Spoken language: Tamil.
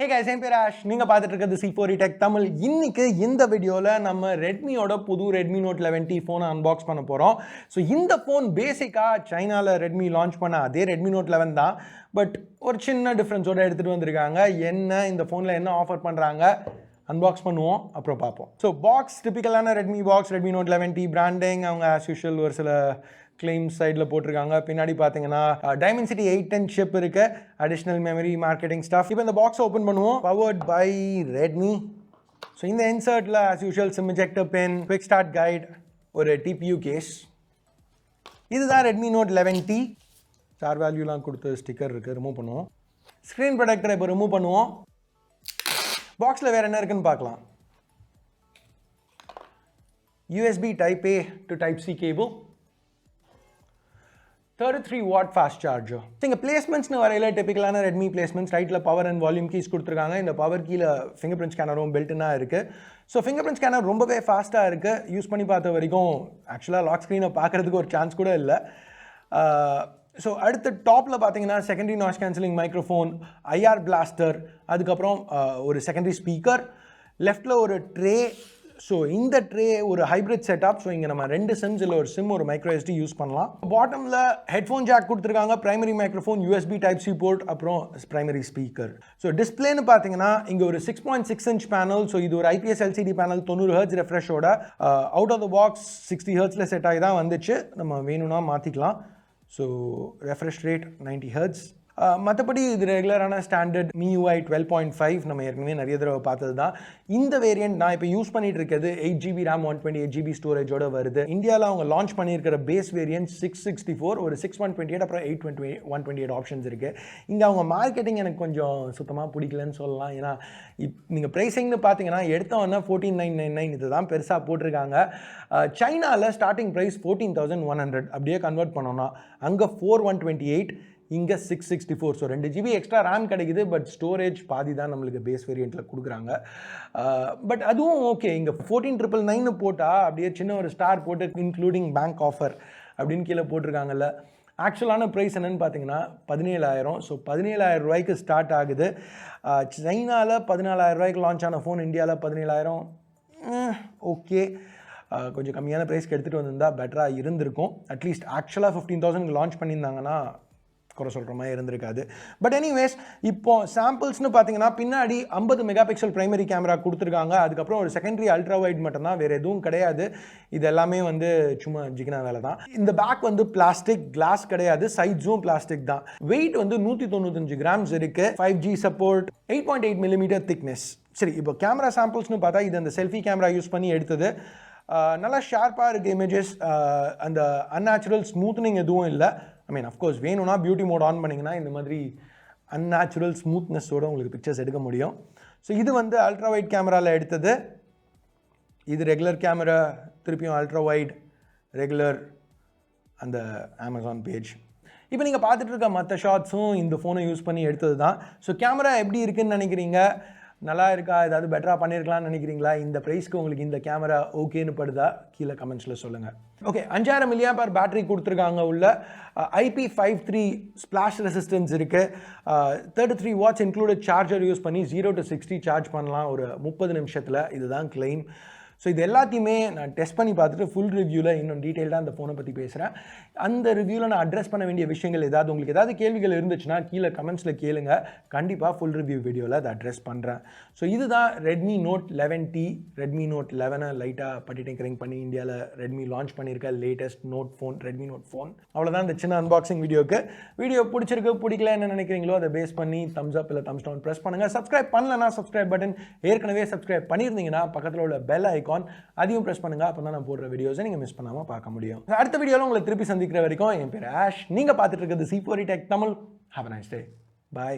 Hey guys, I'm Ash. நீங்க பார்த்துட்டு இருக்கிறது C4 Tech தமிழ். இன்னைக்கு இந்த வீடியோல நம்ம ரெட்மியோட புது Redmi Note 11T ஃபோனை அன்பாக்ஸ் பண்ண போறோம். ஸோ இந்த ஃபோன் பேசிக்கா சைனால ரெட்மி லான்ச் பண்ண அதே Redmi Note 11 தான். பட் ஒரு சின்ன டிஃபரன்ஸோட எடுத்துட்டு வந்திருக்காங்க. என்ன இந்த ஃபோன்ல என்ன ஆஃபர் பண்றாங்க? அன்பாக்ஸ் பண்ணுவோம், அப்புறம் பார்ப்போம். ஸோ பாக்ஸ் டிபிக்கலான Redmi box, Redmi Note 11T branding, அவங்க ஆஸ் யூஷுவல் ஒரு சில claims சைடில் போட்டிருக்காங்க. பின்னாடி பார்த்தீங்கன்னா Dimensity 810 சிப் இருக்கு, அடிஷ்னல் மெமரி, மார்க்கெட்டிங் ஸ்டாஃப். இப்போ இந்த பாக்ஸை ஓப்பன் பண்ணுவோம். Powered by Redmi. ஸோ இந்த இன்சர்ட்டில் as usual SIM ejector pin, quick start guide, ஒரு டிபியூ கேஸ். இதுதான் Redmi Note 11T. ஸ்டார் வேல்யூலாம் கொடுத்து ஸ்டிக்கர் இருக்குது, ரிமூவ் பண்ணுவோம். ஸ்க்ரீன் ப்ரொடக்டரை இப்போ ரிமூவ் பண்ணுவோம். பாக்ஸில் வேறு என்ன இருக்குன்னு பார்க்கலாம். USB Type A to Type C cable, 33 watt fast charger. இங்க பிளேஸ்மெண்ட்ஸ்னு வரையில டிபிக்கலான ரெட்மி பிளேஸ்மெண்ட்ஸ். ரைட்டில் பவர் அண்ட் வால்யூம் கீஸ் கொடுத்துருக்காங்க. இந்த பவர் கீழே ஃபிங்கர் ஸ்கேனரும் பில்ட்னா இருக்குது. ஸோ ஃபிங்கர் ஸ்கேனர் ரொம்பவே ஃபாஸ்ட்டாக இருக்குது. யூஸ் பண்ணி பார்த்த வரைக்கும் ஆக்சுவலாக லாக் ஸ்க்ரீனை பார்க்குறதுக்கு ஒரு சான்ஸ் கூட இல்லை. ஸோ அடுத்து டாப்பில் பார்த்தீங்கன்னா secondary noise cancelling microphone, IR plaster, அதுக்கப்புறம் ஒரு செகண்டரி ஸ்பீக்கர், லெஃப்டில் ஒரு ட்ரே. ஸோ இந்த ட்ரே ஒரு ஹைப்ரிட் செட்டப். ஸோ இங்கே நம்ம ரெண்டு சிம்ஸ் இல்லை ஒரு சிம், ஒரு மைக்ரோ எஸ்டி யூஸ் பண்ணலாம். பாட்டமில் ஹெட்ஃபோன் ஜாக் கொடுத்துருக்காங்க, primary microphone, USB Type C port, அப்புறம் பிரைமரி ஸ்பீக்கர். ஸோ டிஸ்பிளேன்னு பார்த்தீங்கன்னா இங்கே ஒரு 6.6 inch பேனல். ஸோ இது ஒரு IPS LCD பேனல், 90 Hz ரெஃப்ரெஷோட. அவுட் ஆஃப் த பாக்ஸ் 60 Hzல செட் ஆகி தான் வந்துச்சு. நம்ம வேணும்னா மாற்றிக்கலாம். So refresh rate 90 Hz. மற்றபடி இது ரெகுலரான ஸ்டாண்டர்ட் MIUI 12.5 நம்ம ஏற்கனவே நிறைய தடவை பார்த்தது தான். இந்த வேரியன்ட் நான் இப்போ யூஸ் பண்ணிட்டு இருக்கிறது 8GB RAM 128GB ஸ்டோரேஜோட வருது. இந்தியாவில் அவங்க லான்ச் பண்ணியிருக்கிற பேஸ் வேரியன்ட் 664, ஒரு 6/128, அப்புறம் 8/128 ஆப்ஷன்ஸ் இருக்குது. இங்கே அவங்க மார்க்கெட்டிங் எனக்கு கொஞ்சம் சுத்தமாக பிடிக்கலன்னு சொல்லலாம். ஏன்னா நீங்கள் ப்ரைஸிங்னு பார்த்தீங்கன்னா எடுத்தவொன்னே 14,999 இது தான் பெருசாக போட்டிருக்காங்க. சைனாவில் ஸ்டார்டிங் ப்ரைஸ் 14,100. அப்படியே கன்வெர்ட் பண்ணோன்னா அங்கே 4/128, இங்கே 664. ஸோ 2GB எக்ஸ்ட்ரா ரேம் கிடைக்குது. பட் ஸ்டோரேஜ் பாதி தான் நம்மளுக்கு பேஸ் வேரியண்ட்டில் கொடுக்குறாங்க. பட் அதுவும் ஓகே. இங்கே 14,999 போட்டால் அப்படியே சின்ன ஒரு ஸ்டார் போட்டு இன்க்ளூடிங் பேங்க் ஆஃபர் அப்படின்னு கீழே போட்டிருக்காங்கல்ல. ஆக்சுவலான ப்ரைஸ் என்னென்னு பார்த்தீங்கன்னா 17,000. ஸோ 17,000 ரூபாய்க்கு ஸ்டார்ட் ஆகுது. சைனாவில் 14,000 ரூபாய்க்கு லான்ச் ஆன ஃபோன் இந்தியாவில் 17,000. ஓகே, கொஞ்சம் கம்மியான ப்ரைஸ்க்கு எடுத்துகிட்டு வந்திருந்தால் பெட்டராக இருந்திருக்கும். அட்லீஸ்ட் ஆக்சுவலாக 15,000 லான்ச் பண்ணியிருந்தாங்கன்னா குறை சொல்கிற மாதிரி இருந்திருக்காது. பட் எனிவேஸ், இப்போ சாம்பிள்ஸ்னு பார்த்தீங்கன்னா பின்னாடி 50 மெகாபிக்சல் பிரைமரி கேமரா கொடுத்துருக்காங்க. அதுக்கப்புறம் ஒரு செகண்டரி அல்ட்ரா வைட் மட்டும்தான், வேறு எதுவும் கிடையாது. இது எல்லாமே சும்மா ஜிகினா வேலை தான். இந்த பேக் பிளாஸ்டிக், கிளாஸ் கிடையாது, சைட்ஸும் பிளாஸ்டிக் தான். வெயிட் 195 கிராம்ஸ் இருக்கு. 5G support, 8.8 mm thickness. சரி, இப்போ கேமரா சாம்பிள்ஸ்னு பார்த்தா இது அந்த செல்ஃபி கேமரா யூஸ் பண்ணி எடுத்தது. நல்லா ஷார்ப்பாக இருக்குது இமேஜஸ். அந்த அன்நேச்சுரல் ஸ்மூத்னிங் எதுவும் இல்லை. அஃப்கோர்ஸ் வேணும்னா பியூட்டி மோட் ஆன் பண்ணிங்கன்னா இந்த மாதிரி அன்நேச்சுரல் ஸ்மூத்னஸோடு உங்களுக்கு பிக்சர்ஸ் எடுக்க முடியும். ஸோ இது அல்ட்ரா வைட் கேமராவில் எடுத்தது. இது ரெகுலர் கேமரா, திருப்பியும் அல்ட்ரா வைட், ரெகுலர், அந்த அமேசான் பேஜ். இப்போ நீங்கள் பார்த்துட்டு இருக்க மற்ற ஷாட்ஸும் இந்த ஃபோனை யூஸ் பண்ணி எடுத்தது தான். ஸோ கேமரா எப்படி இருக்குதுன்னு நினைக்கிறீங்க? நல்லா இருக்கா? ஏதாவது பெட்டராக பண்ணியிருக்கலாம்னு நினைக்கிறீங்களா? இந்த ப்ரைஸ்க்கு உங்களுக்கு இந்த கேமரா ஓகேன்னு படுதா? கீழே கமெண்ட்ஸில் சொல்லுங்கள். ஓகே, 5000 mAh பேட்டரி கொடுத்துருக்காங்க. உள்ள IP53 ஸ்பிளாஷ் ரெசிஸ்டன்ஸ் இருக்குது. 33 watts இன்க்ளூடட் சார்ஜர் யூஸ் பண்ணி 0 to 60 சார்ஜ் பண்ணலாம் ஒரு 30 நிமிஷத்தில். இதுதான் கிளைம். ஸோ இது எல்லாத்தையுமே நான் டெஸ்ட் பண்ணி பார்த்துட்டு ஃபுல் ரிவ்யூவில் இன்னும் டீட்டெயில்டாக அந்த ஃபோனை பற்றி பேசுகிறேன். அந்த ரிவ்யூவில் நான் அட்ரஸ் பண்ண வேண்டிய விஷயங்கள் ஏதாவது உங்களுக்கு ஏதாவது கேள்விகள் இருந்துச்சுன்னா கீழே கமெண்ட்ஸில் கேளுங்க. கண்டிப்பாக ஃபுல் ரிவ்யூ வீடியோவில் அதை அட்ரஸ் பண்ணுறேன். ஸோ இதுதான் Redmi Note 11T. Redmi Note 11 லைட்டாக பட்டி டிங்கரிங் பண்ணி இந்தியாவில் ரெட்மி லான்ச் பண்ணியிருக்க latest Note phone, Redmi Note phone. அவ்வளோதான் இந்த சின்ன அன்பாக்சிங் வீடியோக்கு. வீடியோ பிடிச்சிருக்கு, பிடிக்கல என்ன நினைக்கிறீங்களோ அதை பேஸ் பண்ணி தம்ஸ் அப் இல்லை தம்ஸ் டவுன் ப்ரெஸ் பண்ணுங்கள். சப்ஸ்கிரைப் பண்ணலன்னா சப்ஸ்கிரைப் பட்டன், ஏற்கனவே சப்ஸ்கிரைப் பண்ணியிருந்தீங்கன்னா பக்கத்தில் உள்ள பெல் ஐக்கான் அதையும் ப்ரெஸ் பண்ணுங்க. அப்போ தான் நான் போடுற வீடியோஸை நீங்கள் மிஸ் பண்ணாமல் பார்க்க முடியும். அடுத்த வீடியோவில் உங்களை திருப்பி சந்திக்கிற வரைக்கும் என் பேர் ஆஷ். நீங்கள் பார்த்துட்டு இருக்கிறது C4 Tech Tamil. Have a nice day. Bye.